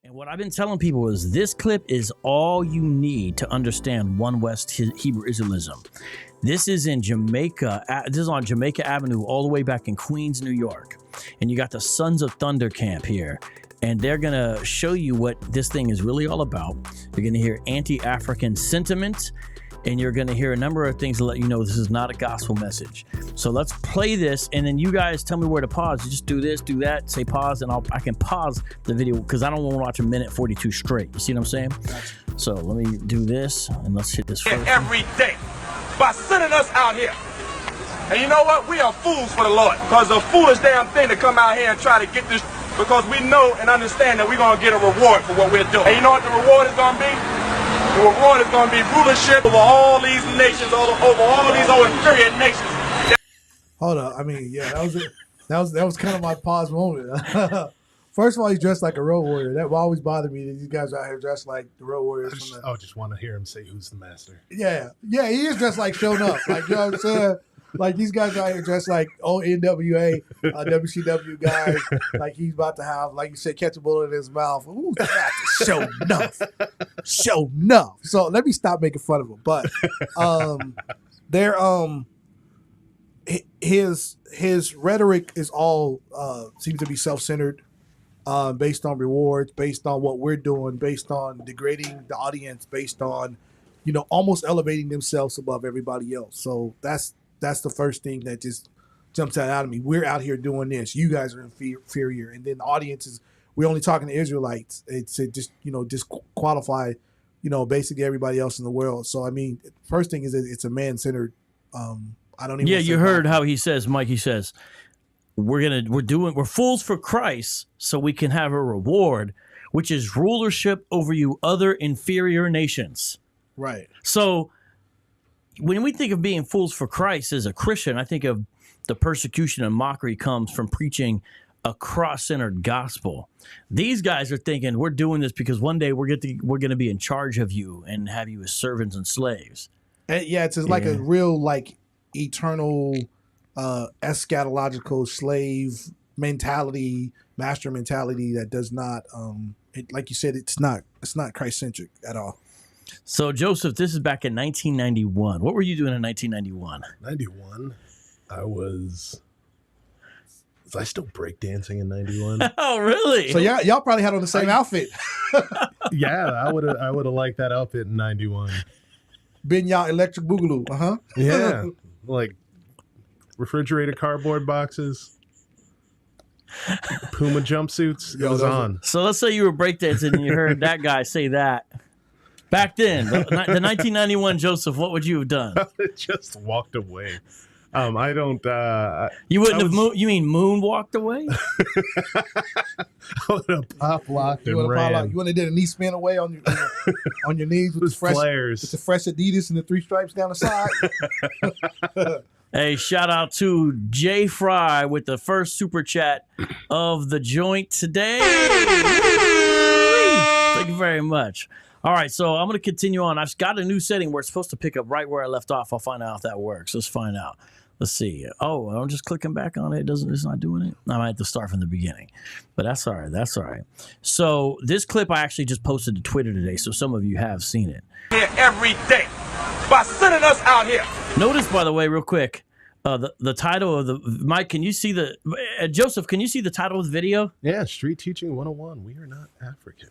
And what I've been telling people is this clip is all you need to understand One West Hebrew Israelism. This is in Jamaica. This is on Jamaica Avenue, all the way back in Queens, New York. And you got the Sons of Thunder camp here. And they're going to show you what this thing is really all about. You're going to hear anti-African sentiment. And you're going to hear a number of things to let you know this is not a gospel message. So let's play this, and then you guys tell me where to pause. You just do this, do that, say pause, and I can pause the video because I don't want to watch a minute 42 straight. You see what I'm saying? Gotcha. So let me do this, and let's hit this first. Every day by sending us out here. And you know what? We are fools for the Lord. Because it's a foolish damn thing to come out here and try to get this, because we know and understand that we're going to get a reward for what we're doing. And you know what the reward is going to be? The reward is going to be rulership over all these nations, over all these old inferior nations. Hold up. I mean, yeah, that was kind of my pause moment. First of all, he's dressed like a road warrior. That always bothered me that these guys out here dressed like the road warriors. I just want to hear him say, "Who's the master?" Yeah, he is dressed like showing up. Like, you know what I'm saying? Like, these guys out here dressed like old NWA, WCW guys. Like, he's about to have, like you said, catch a bullet in his mouth. Ooh, show enough. Show enough. So let me stop making fun of him. But his rhetoric is all seems to be self-centered, based on rewards, based on what we're doing, based on degrading the audience, based on, almost elevating themselves above everybody else. So that's the first thing that just jumps out at me. We're out here doing this. You guys are inferior. And then the audience is, we're only talking to Israelites. It's just qualify, basically everybody else in the world. So, I mean, first thing is that it's a man-centered, I don't even. Yeah, you heard how he says, Mike, he says, we're fools for Christ so we can have a reward, which is rulership over you other inferior nations. Right. So, when we think of being fools for Christ as a Christian, I think of the persecution and mockery comes from preaching a cross-centered gospel. These guys are thinking we're doing this because one day we're going to be in charge of you and have you as servants and slaves. And yeah, it's like a real eternal eschatological slave mentality, master mentality that does not, like you said, it's not Christ-centric at all. So, Joseph, this is back in 1991. What were you doing in 1991? 91? Was I still breakdancing in 91? Oh, really? So y'all probably had on the same outfit. Yeah, I would have liked that outfit in 91. Binya Electric Boogaloo, Yeah, like refrigerated cardboard boxes, Puma jumpsuits. It was on. So let's say you were breakdancing and you heard that guy say that. Back then, the 1991 Joseph, what would you have done? Just walked away. I don't. You wouldn't have. You mean moon walked away? I would have pop locked and ran. You would have did a knee spin away on your knees with the fresh flares, with the fresh Adidas and the 3 stripes down the side. Hey, shout out to Jay Fry with the first super chat of the joint today. Thank you very much. All right, so I'm going to continue on. I've got a new setting where it's supposed to pick up right where I left off. I'll find out if that works. Let's find out. Let's see. Oh, I'm just clicking back on it. It's not doing it. I might have to start from the beginning, but that's all right. That's all right. So this clip I actually just posted to Twitter today, so some of you have seen it. Here every day by sending us out here. Notice, by the way, real quick, the title of the Mike. Can you see the Joseph? Can you see the title of the video? Yeah, Street Teaching 101. We are not African.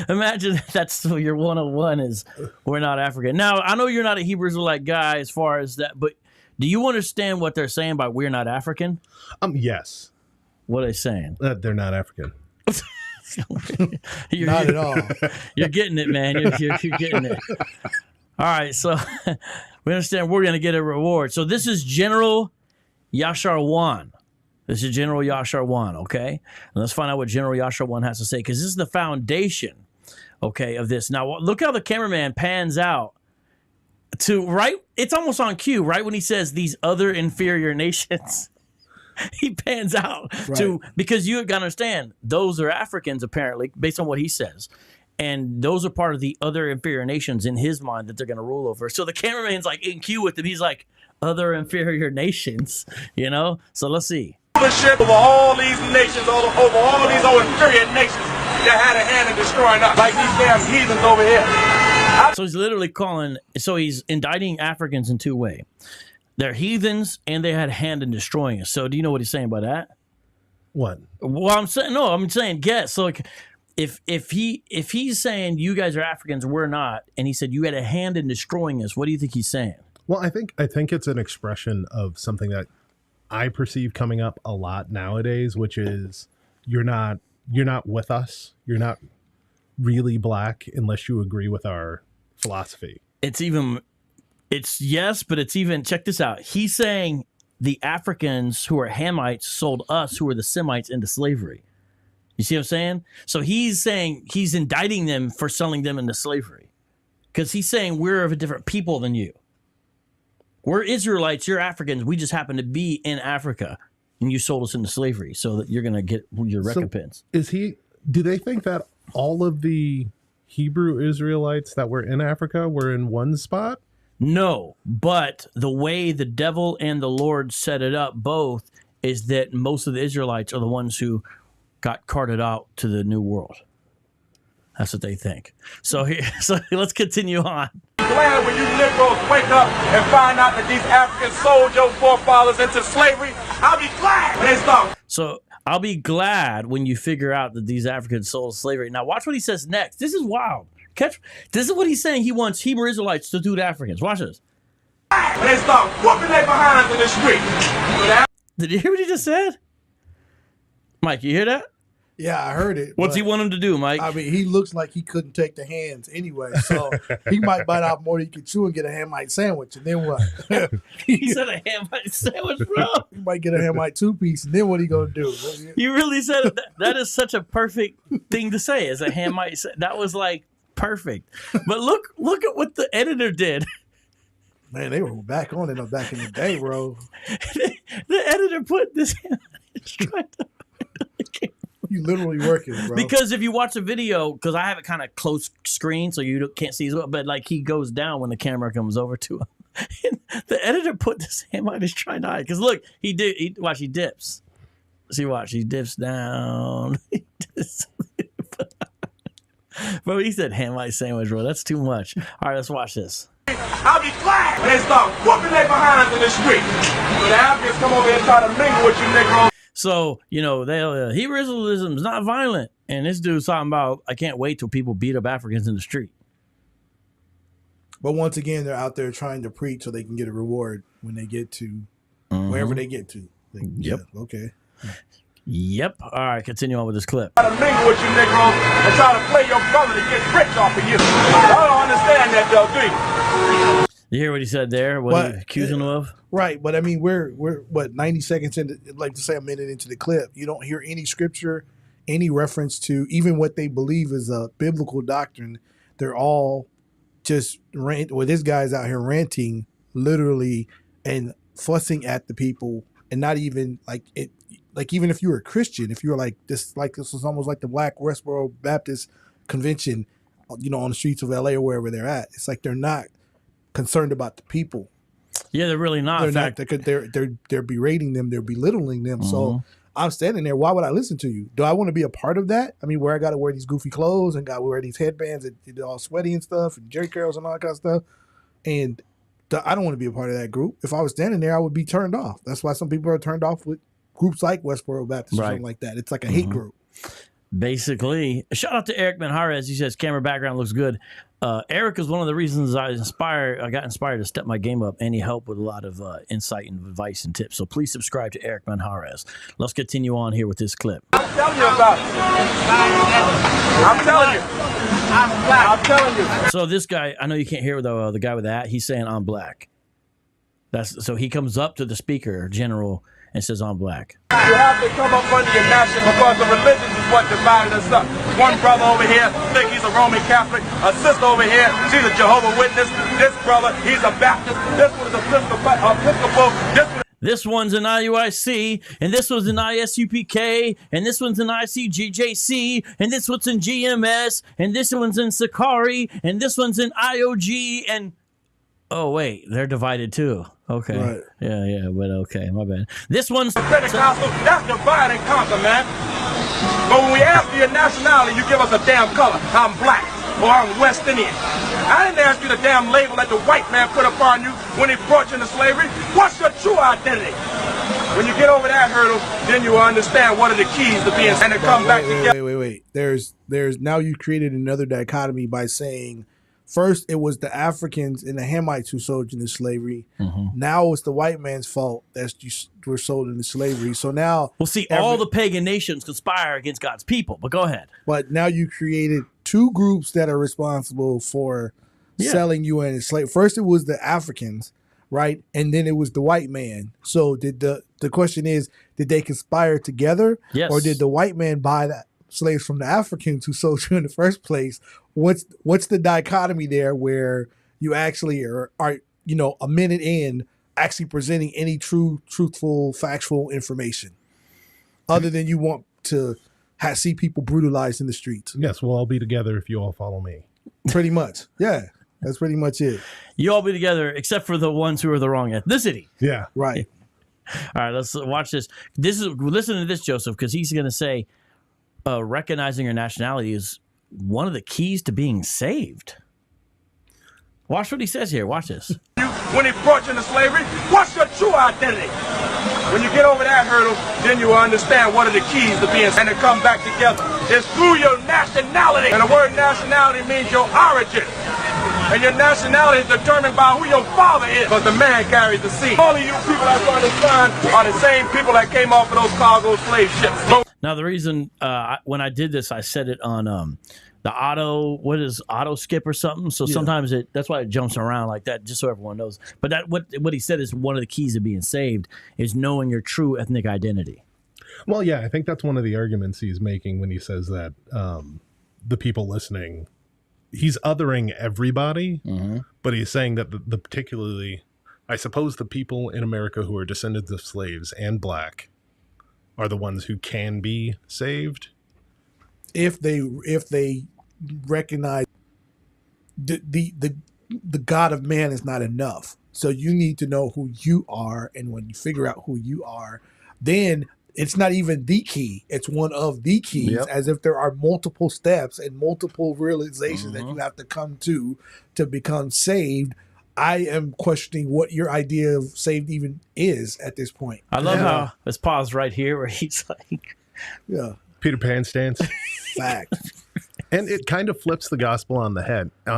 Imagine that's your 101 is we're not African. Now, I know you're not a Hebrew Israelite guy as far as that, but do you understand what they're saying by we're not African? Yes. What are they saying? They're not African. Not at all. You're getting it, man. You're getting it. All right, so we understand we're going to get a reward. So this is General Yashar Wan. This is General Yashar Wan, okay? And let's find out what General Yashar Wan has to say, because this is the foundation, okay, of this. Now, look how the cameraman pans out to, right? It's almost on cue, right? When he says these other inferior nations, he pans out to, because you got to understand, those are Africans, apparently, based on what he says. And those are part of the other inferior nations in his mind that they're going to rule over. So the cameraman's like in cue with him. He's like, other inferior nations, So let's see. over all these nations, over all these old inferior nations that had a hand in destroying us, like these damn heathens over here. So he's literally calling, so he's indicting Africans in two ways. They're heathens and they had a hand in destroying us. So do you know what he's saying by that? What? Well, I'm saying guess. So like, if he's saying you guys are Africans, we're not, and he said you had a hand in destroying us, what do you think he's saying? Well, I think it's an expression of something that I perceive coming up a lot nowadays, which is you're not with us. You're not really black unless you agree with our philosophy. It's yes, but it's even, check this out. He's saying the Africans who are Hamites sold us, who are the Semites, into slavery. You see what I'm saying? So he's saying he's indicting them for selling them into slavery because he's saying we're of a different people than you. We're Israelites, you're Africans. We just happen to be in Africa, and you sold us into slavery so that you're going to get your recompense. Do they think that all of the Hebrew Israelites that were in Africa were in one spot? No, but the way the devil and the Lord set it up both is that most of the Israelites are the ones who got carted out to the New World. That's what they think. So let's continue on. Glad when you Negroes wake up and find out that these Africans sold your forefathers into slavery. I'll be glad when they stop. So I'll be glad when you figure out that these Africans sold slavery. Now watch what he says next. This is wild. This is what he's saying. He wants Hebrew Israelites to do to Africans. Watch this. When they start whooping their behinds in the street. Did you hear what he just said? Mike, you hear that? Yeah, I heard it. What's he want him to do, Mike? I mean, he looks like he couldn't take the hands anyway, so he might bite off more than he can chew and get a Hamite sandwich, and then what? He said a Hamite sandwich, bro. He might get a Hamite two-piece, and then what he gonna do? You really said it. That is such a perfect thing to say. As a Hamite, that was like perfect. But look at what the editor did. Man, they were back on it back in the day, bro. The editor put this. You literally working, bro. Because if you watch the video, because I have it kind of close screen, so you can't see his, but like he goes down when the camera comes over to him. And the editor put this Hamite is trying to hide. Because look, he dips. See, watch, he dips down. Bro, he said Hamite sandwich, bro. That's too much. All right, let's watch this. I'll be glad when they start whooping their behinds in the street. So the Africans come over here and try to mingle with you Negroes. So, Hebrew Israelism is not violent. And this dude's talking about, I can't wait till people beat up Africans in the street. But once again, they're out there trying to preach so they can get a reward when they get to wherever they get to. Yep. Yeah, okay. Yep. All right, continue on with this clip. Try to mingle with you Negroes and try to play your brother to get rich off of you. I don't understand that, though, do you? You hear what he said there? What he accusing him of? Right, but I mean, we're what 90 seconds into, like to say a minute into the clip. You don't hear any scripture, any reference to even what they believe is a biblical doctrine. They're all just this guy's out here ranting, literally, and fussing at the people, and not even like it. Like even if you were a Christian, if you were like this was almost like the Black Westboro Baptist Convention, on the streets of LA or wherever they're at. It's like they're not concerned about the people. Yeah, they're really not. They're berating them. They're belittling them. So I'm standing there. Why would I listen to you? Do I want to be a part of that? I mean, where I got to wear these goofy clothes and got to wear these headbands and all sweaty and stuff and jerry curls and all that kind of stuff. And I don't want to be a part of that group. If I was standing there, I would be turned off. That's why some people are turned off with groups like Westboro Baptist or something like that. It's like a hate group. Basically, shout out to Eric Manjarez. He says camera background looks good. Eric is one of the reasons I got inspired to step my game up, and he helped with a lot of insight and advice and tips. So please subscribe to Eric Manjarez. Let's continue on here with this clip. I'm telling you about it. I'm telling you. I'm black. I'm telling you. So this guy, I know you can't hear the guy with that. He's saying I'm black. So he comes up to the speaker general and says I'm black. You have to come up under your nation because the religions is what divided us up. One brother over here think he's a Roman Catholic. A sister over here, she's a Jehovah's Witness. This brother, he's a Baptist. This one is Episcopal. This one's an IUIC, and this one's an ISUPK, and this one's an ICGJC, and this one's in GMS, and this one's in Sakari, and this one's in IOG, and Oh wait, they're divided too. Okay. Right. Yeah, but okay, my bad. This one's Pentecostal, that's divide and conquer, man. But when we ask for your nationality, you give us a damn color. I'm black or I'm West Indian. I didn't ask you the damn label that the white man put upon you when he brought you into slavery. What's your true identity? When you get over that hurdle, then you will understand what are the keys to being and to come back together. Wait. There's now you created another dichotomy by saying first it was the Africans and the Hamites who sold you into slavery. Now it's the white man's fault that you were sold into slavery. So now, well, see, all the pagan nations conspire against God's people. But go ahead. but now you created two groups that are responsible for selling you into slavery. First it was the Africans, right? And then it was the white man. So did the question is, did they conspire together? Yes. Or did the white man buy the slaves from the Africans who sold you in the first place? What's the dichotomy there where you actually are a minute in actually presenting any truthful, factual information other than you want to see people brutalized in the streets? Yes, we'll all be together if you all follow me. Pretty much. Yeah. That's pretty much it. You all be together, except for the ones who are the wrong ethnicity. Yeah. Right. All right, let's watch this. Listen to this, Joseph, because he's going to say recognizing your nationality is one of the keys to being saved. Watch what he says here. Watch this. When he brought you into slavery, what's your true identity? When you get over that hurdle, then you will understand what are the keys to being and to come back together. It's through your nationality. And the word nationality means your origin. And your nationality is determined by who your father is, because the man carries the seed. All of you people that's on this line are the same people that came off of those cargo slave ships. Now, the reason when I did this, I said it on the auto skip or something. So sometimes that's why it jumps around like that, just so everyone knows. But what he said is one of the keys of being saved is knowing your true ethnic identity. Well, yeah, I think that's one of the arguments he's making when he says that the people listening, he's othering everybody, but he's saying that the particularly, I suppose, the people in America who are descendants of slaves and black are the ones who can be saved if they recognize the God of man is not enough. So you need to know who you are, and when you figure out who you are, then it's not even the key. It's one of the keys, as if there are multiple steps and multiple realizations that you have to come to become saved. I am questioning what your idea of saved even is at this point. I love how let's pause right here where he's like, Peter Pan stance. Fact. And it kind of flips the gospel on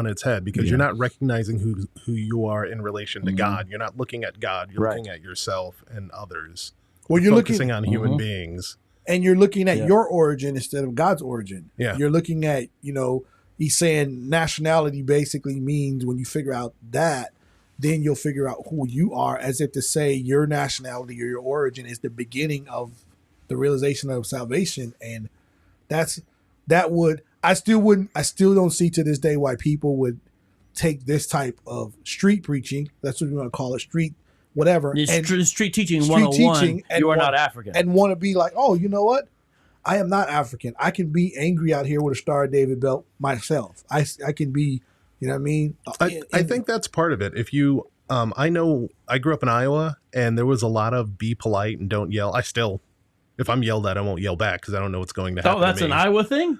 its head, because you're not recognizing who you are in relation to God. You're not looking at God. You're looking at yourself and others. Well, you're focusing looking on human beings. And you're looking at your origin instead of God's origin. Yeah. You're looking at, he's saying nationality basically means when you figure out that, then you'll figure out who you are, as if to say your nationality or your origin is the beginning of the realization of salvation. And I still don't see to this day why people would take this type of street preaching. That's what we want to call it, street whatever. Street teaching 101, you are not African. And want to be like, oh, you know what? I am not African. I can be angry out here with a Star of David belt myself. I can be, you know what I mean? I think that's part of it. If you, I know I grew up in Iowa, and there was a lot of be polite and don't yell. If I'm yelled at, I won't yell back because I don't know what's going to happen. Oh, that's to me. an Iowa thing?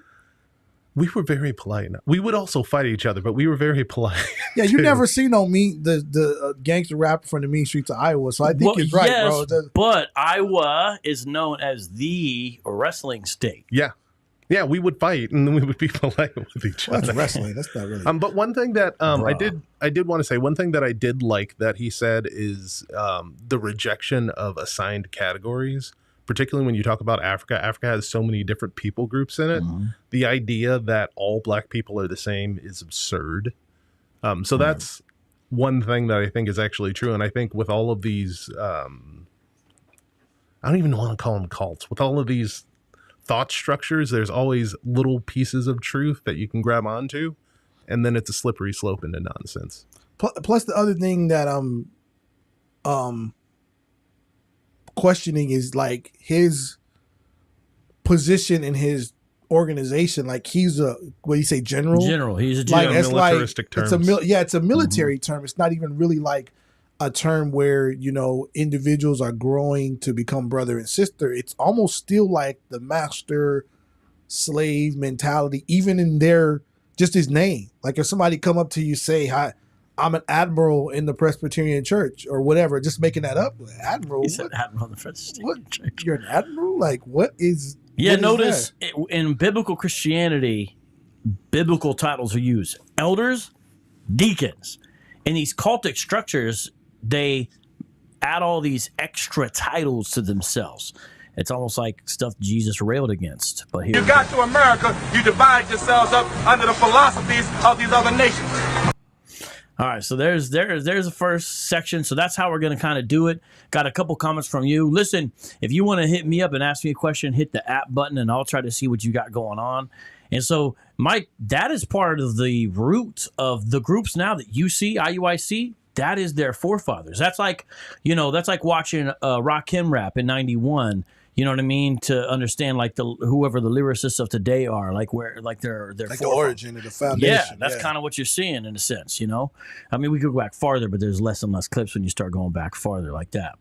We were very polite. We would also fight each other, but we were very polite. Yeah, you never seen the gangster rapper from the mean streets of Iowa, so I think it's right, bro. But Iowa is known as the wrestling state. Yeah. Yeah, we would fight, and then we would be polite with each other. That's wrestling. That's not really. But one thing that I did want to say, one thing that I did like that he said is the rejection of assigned categories. Particularly when you talk about Africa. Africa has so many different people groups in it. The idea that all black people are the same is absurd. So that's one thing that I think is actually true. And I think with all of these, I don't even want to call them cults. With all of these thought structures, there's always little pieces of truth that you can grab onto. And then it's a slippery slope into nonsense. Plus the other thing that questioning is like his position and his organization. Like he's a, what do you say, general? General. He's a Like general. it's like militaristic it's a terms. it's a military term. It's not even really like a term where, you know, individuals are growing to become brother and sister. It's almost still like the master slave mentality, even in their just his name. Like if somebody come up to you, say, "Hi, I'm an admiral in the Presbyterian Church," or whatever, just making that up. Admiral? He said What? admiral in the Presbyterian What? Church. You're an admiral? Like what is? Yeah, what is notice that? in biblical Christianity, biblical titles are used: elders, deacons. In these cultic structures, they add all these extra titles to themselves. It's almost like stuff Jesus railed against. But here You got to America, you divide yourselves up under the philosophies of these other nations. all right, so there's the first section. So that's how we're going to kind of do it. Got a couple comments from you. Listen, if you want to hit me up and ask me a question, hit the app button, and I'll try to see what you got going on. And so, Mike, that is part of the root of the groups now that you see, IUIC. That is their forefathers. That's like, you know, that's like watching Rakim rap in '91. You know what I mean? To understand like whoever the lyricists of today are, like where like their Like the origin of the foundation. yeah, that's kind of what you're seeing in a sense, you know? I mean, we could go back farther, but there's less and less clips when you start going back farther like that.